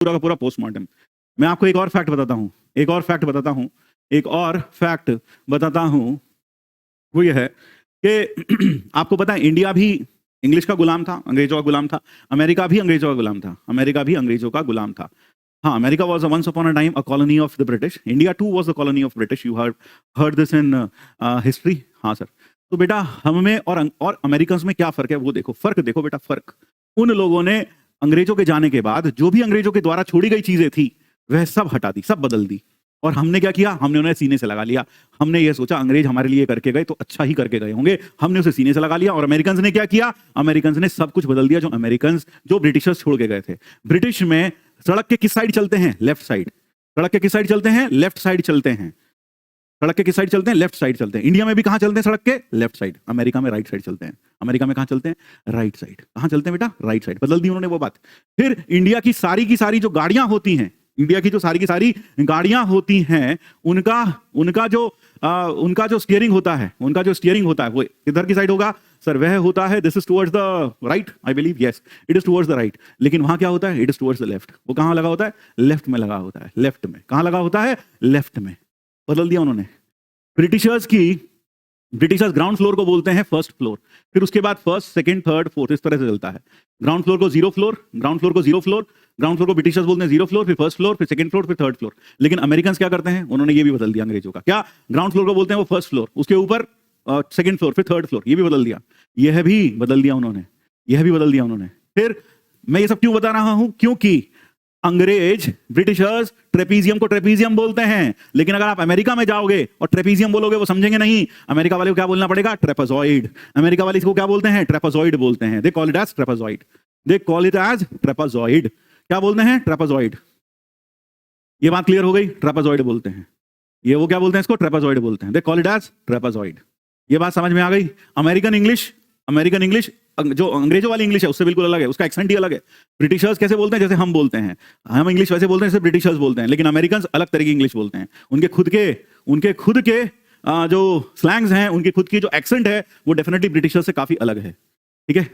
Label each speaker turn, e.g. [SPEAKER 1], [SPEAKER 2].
[SPEAKER 1] पूरा का पूरा पोस्टमार्टम। मैं आपको एक और फैक्ट बताता हूं, वो ये है कि आपको पता है इंडिया भी इंग्लिश का गुलाम था, अंग्रेजों का गुलाम था। अमेरिका भी अंग्रेजों का गुलाम था। हाँ, America was once upon a time a colony of the British. India too was a colony of British. You heard this in history. हाँ सर। तो बेटा हम में और अमेरिकन्स में क्या फर्क है वो देखो, फर्क। उन लोगों ने अंग्रेजों के जाने के बाद जो भी अंग्रेजों के द्वारा छोड़ी गई चीजें थी वह सब हटा दी, सब बदल दी। और हमने क्या किया, हमने उन्हें सीने से लगा लिया। हमने ये सोचा अंग्रेज हमारे लिए करके गए तो अच्छा ही करके गए होंगे, हमने उसे सीने से लगा लिया। और अमेरिकन्स ने क्या किया, अमेरिकन्स ने सब कुछ बदल दिया जो ब्रिटिशर्स छोड़ के गए थे। ब्रिटिश में सड़क के किस साइड चलते हैं, लेफ्ट साइड। सड़क के किस साइड चलते हैं, लेफ्ट साइड चलते हैं। सड़क के किस साइड चलते हैं, लेफ्ट साइड चलते हैं। इंडिया में भी कहां चलते हैं, सड़क के लेफ्ट साइड। अमेरिका में राइट साइड चलते हैं। अमेरिका में कहां चलते हैं, राइट साइड। कहां चलते हैं बेटा, राइट साइड। बदल दी उन्होंने वो बात। फिर इंडिया की सारी जो गाड़ियां होती हैं, इंडिया की जो सारी गाड़ियां होती हैं, उनका जो स्टीयरिंग होता है, वो किधर की साइड होगा सर, वह होता है this is towards the right, I believe, yes it is towards the right. लेकिन वहां क्या होता है, it is towards the left. वो कहां लगा होता है, लेफ्ट में लगा होता है। लेफ्ट में कहां लगा होता है, लेफ्ट में। बदल दिया उन्होंने। ब्रिटिशर्स ग्राउंड फ्लोर को बोलते हैं फर्स्ट फ्लोर। फिर उसके बाद फर्स्ट, सेकंड, थर्ड, फोर्थ, इस तरह से चलता है। ग्राउंड फ्लोर को जीरो फ्लोर, ग्राउंड फ्लोर को ब्रिटिशर्स बोलते हैं जीरो फ्लोर, फिर फर्स्ट फ्लोर, फिर सेकंड फ्लोर, फिर थर्ड फ्लोर। लेकिन अमेरिकन क्या करते हैं, उन्होंने ये भी बदल दिया अंग्रेजों का। क्या, ग्राउंड फ्लोर को बोलते हैं वो फर्स्ट फ्लोर, उसके ऊपर सेकंड फ्लोर, फिर थर्ड फ्लोर, ये भी बदल दिया। यह भी बदल दिया उन्होंने। फिर मैं ये सब क्यों बता रहा हूं, क्योंकि अंग्रेज, ब्रिटिशर्स ट्रेपीजियम को ट्रेपीजियम बोलते हैं। लेकिन अगर आप अमेरिका में जाओगे और ट्रेपीजियम बोलोगे वो समझेंगे नहीं। अमेरिका वाले को क्या बोलना पड़ेगा, ट्रेपेजॉइड। अमेरिका वाले इसको क्या बोलते हैं, ट्रेपेजॉइड बोलते हैं। They call it as trapezoid. क्या बोलते हैं, ट्रेपेजॉइड। ये बात क्लियर हो गई, ट्रेपेजॉइड बोलते हैं। ये वो क्या बोलते हैं, इसको ट्रेपेजॉइड बोलते हैं। They call it as trapezoid. ये बात समझ में आ गई। अमेरिकन इंग्लिश जो अंग्रेजों वाली इंग्लिश है उससे बिल्कुल अलग है, उसका एक्सेंट ही अलग है। ब्रिटिशर्स कैसे बोलते हैं, जैसे हम बोलते हैं, हम इंग्लिश वैसे बोलते हैं जैसे ब्रिटिशर्स बोलते हैं। लेकिन अमेरिकन अलग तरह की इंग्लिश बोलते हैं। उनके खुद के जो स्लैंग्स हैं, उनकी खुद की जो एक्सेंट है वो डेफिनेटली ब्रिटिशर्स से काफी अलग है। ठीक है।